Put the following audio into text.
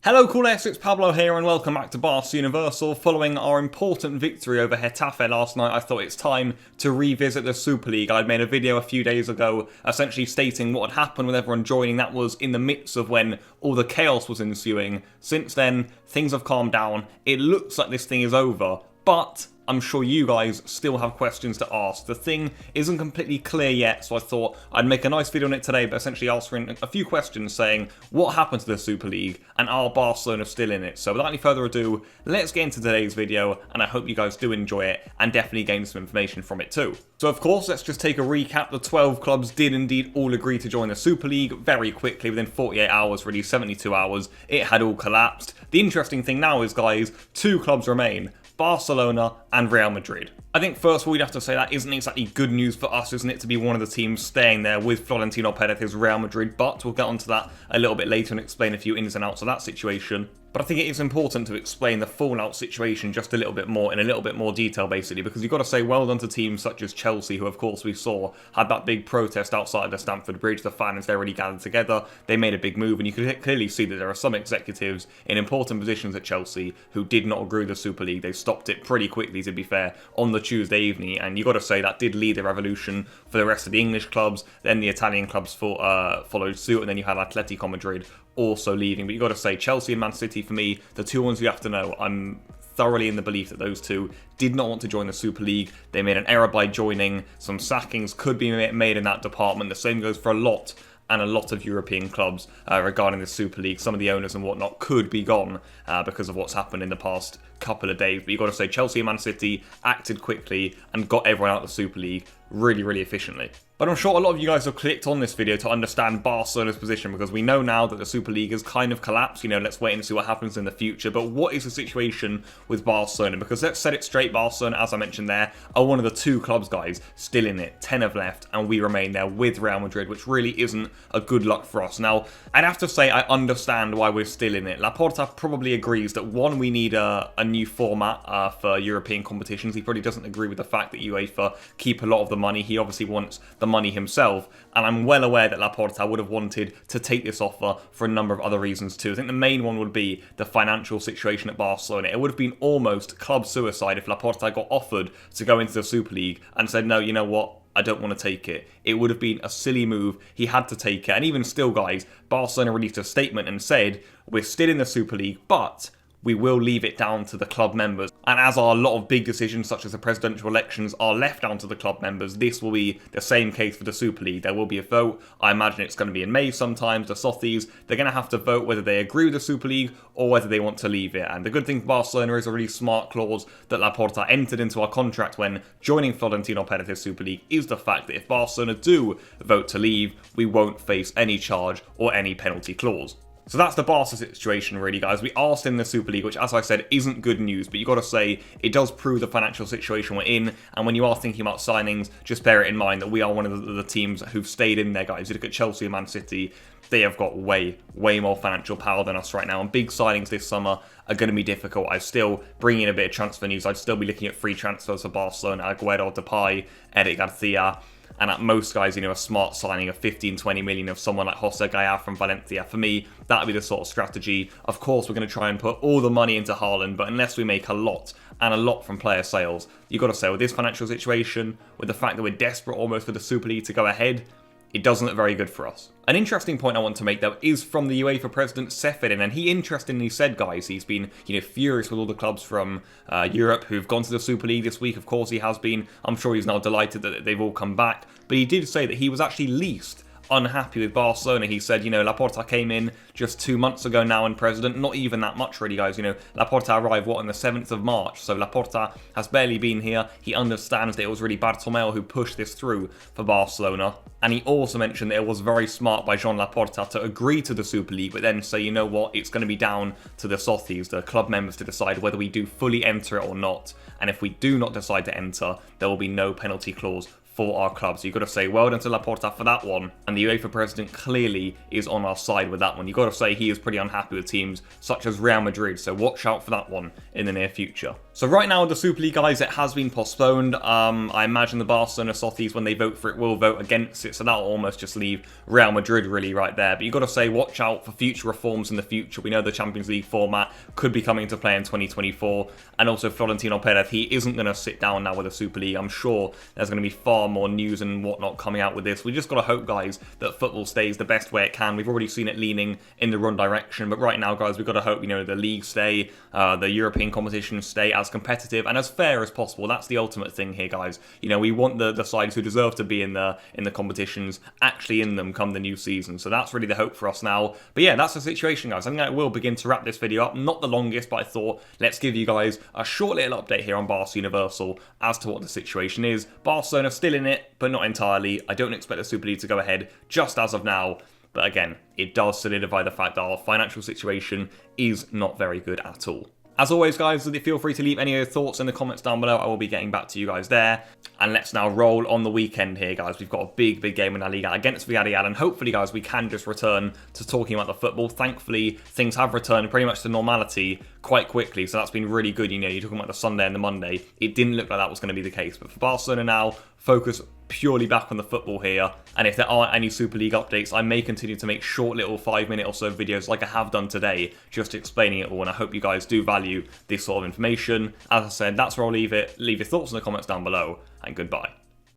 Hello Culers, it's Pablo here and welcome back to Barca Universal. Following our important victory over Getafe last night, I thought it's time to revisit the Super League. I'd made a video a few days ago essentially stating what had happened with everyone joining. That was in the midst of when all the chaos was ensuing. Since then, things have calmed down. It looks like this thing is over, but I'm sure you guys still have questions to ask. The thing isn't completely clear yet, so I thought I'd make a nice video on it today, but essentially answering a few questions saying what happened to the Super League and are Barcelona still in it. So without any further ado, let's get into today's video, and I hope you guys do enjoy it and definitely gain some information from it too. So of course, let's just take a recap. The 12 clubs did indeed all agree to join the Super League very quickly, within 48 hours, really 72 hours, it had all collapsed. The interesting thing now is, guys, two clubs remain: Barcelona and Real Madrid. I think first of all, we'd have to say that isn't exactly good news for us, isn't it, to be one of the teams staying there with Florentino Perez's Real Madrid, but we'll get onto that a little bit later and explain a few ins and outs of that situation. But I think it is important to explain the fallout situation just a little bit more, in a little bit more detail, basically, because you've got to say well done to teams such as Chelsea, who of course we saw had that big protest outside the Stamford Bridge. The fans, they already gathered together, they made a big move, and you could clearly see that there are some executives in important positions at Chelsea who did not agree with the Super League. They stopped it pretty quickly, to be fair, on the Tuesday evening, and you've got to say that did lead the revolution for the rest of the English clubs. Then the Italian clubs followed suit, and then you had Atletico Madrid also leaving. But you've got to say Chelsea and Man City, for me, the two ones you have to know. I'm thoroughly in the belief that those two did not want to join the Super League. They made an error by joining. Some sackings could be made in that department. The same goes for a lot of European clubs regarding the Super League. Some of the owners and whatnot could be gone because of what's happened in the past couple of days. But you've got to say Chelsea and Man City acted quickly and got everyone out of the Super League really efficiently. But I'm sure a lot of you guys have clicked on this video to understand Barcelona's position, because we know now that the Super League has kind of collapsed. You know, let's wait and see what happens in the future. But what is the situation with Barcelona? Because let's set it straight, Barcelona, as I mentioned there, are one of the two clubs, guys, still in it. 10 have left, and we remain there with Real Madrid, which really isn't a good luck for us. Now, I'd have to say I understand why we're still in it. Laporta probably agrees that, one, we need a new format for European competitions. He probably doesn't agree with the fact that UEFA keep a lot of the money. He obviously wants the money himself, and I'm well aware that Laporta would have wanted to take this offer for a number of other reasons too. I think the main one would be the financial situation at Barcelona. It would have been almost club suicide if Laporta got offered to go into the Super League and said, no, you know what, I don't want to take it. It would have been a silly move. He had to take it. And even still, guys, Barcelona released a statement and said, we're still in the Super League, but we will leave it down to the club members. And as a lot of big decisions, such as the presidential elections, are left down to the club members, this will be the same case for the Super League. There will be a vote. I imagine it's going to be in May sometimes. The Sothies, they're going to have to vote whether they agree with the Super League or whether they want to leave it. And the good thing for Barcelona is a really smart clause that Laporta entered into our contract when joining Florentino Perez's Super League, is the fact that if Barcelona do vote to leave, we won't face any charge or any penalty clause. So that's the Barca situation, really, guys. We are still in the Super League, which, as I said, isn't good news, but you've got to say it does prove the financial situation we're in. And when you are thinking about signings, just bear it in mind that we are one of the teams who've stayed in there, guys. You look at Chelsea and Man City, they have got way more financial power than us right now. And big signings this summer are going to be difficult. I'd still bring in a bit of transfer news. I'd still be looking at free transfers for Barcelona: Aguero, Depay, Eric Garcia. And at most, guys, you know, a smart signing of 15-20 million of someone like Jose Gaya from Valencia. For me, that would be the sort of strategy. Of course, we're going to try and put all the money into Haaland, but unless we make a lot from player sales, you've got to say, with this financial situation, with the fact that we're desperate almost for the Super League to go ahead, it doesn't look very good for us. An interesting point I want to make, though, is from the UEFA president, Seferin, and he interestingly said, guys, he's been, you know, furious with all the clubs from Europe who've gone to the Super League this week. Of course he has been. I'm sure he's now delighted that they've all come back. But he did say that he was actually least unhappy with Barcelona. He said, you know, Laporta came in just 2 months ago now and president, not even that much really, guys. You know, Laporta arrived, on the 7th of March, so Laporta has barely been here. He understands that it was really Bartomeu who pushed this through for Barcelona. And he also mentioned that it was very smart by Joan Laporta to agree to the Super League, but then say, you know what, it's going to be down to the Sothies, the club members, to decide whether we do fully enter it or not. And if we do not decide to enter, there will be no penalty clause for our club. So you've got to say well done to Laporta for that one. And the UEFA president clearly is on our side with that one. You've got to say he is pretty unhappy with teams such as Real Madrid. So watch out for that one in the near future. So right now, the Super League, guys, it has been postponed. I imagine the Barcelona sotties, when they vote for it, will vote against it. So that'll almost just leave Real Madrid really right there. But you've got to say watch out for future reforms in the future. We know the Champions League format could be coming into play in 2024. And also Florentino Perez, he isn't going to sit down now with the Super League. I'm sure there's going to be far more news and whatnot coming out with this. We just got to hope, guys, that football stays the best way it can. We've already seen it leaning in the wrong direction. But right now, guys, we've got to hope, the league stay, the European competitions stay as competitive and as fair as possible. That's the ultimate thing here, guys. We want the sides who deserve to be in the competitions actually in them come the new season. So that's really the hope for us now. But yeah, that's the situation, guys. I think I will begin to wrap this video up. Not the longest, but I thought let's give you guys a short little update here on Barca Universal as to what the situation is. Barcelona still in it, but not entirely. I don't expect the Super League to go ahead just as of now. But again, it does solidify the fact that our financial situation is not very good at all. As always, guys, feel free to leave any of your thoughts in the comments down below. I will be getting back to you guys there. And let's now roll on the weekend here, guys. We've got a big game in La Liga against Villarreal. And hopefully, guys, we can just return to talking about the football. Thankfully, things have returned pretty much to normality quite quickly. So that's been really good. You're talking about the Sunday and the Monday. It didn't look like that was going to be the case. But for Barcelona now, focus purely back on the football here. And if there aren't any Super League updates, I may continue to make short little 5-minute or so videos like I have done today, just explaining it all. And I hope you guys do value this sort of information. As I said, that's where I'll leave it. Leave your thoughts in the comments down below, and goodbye.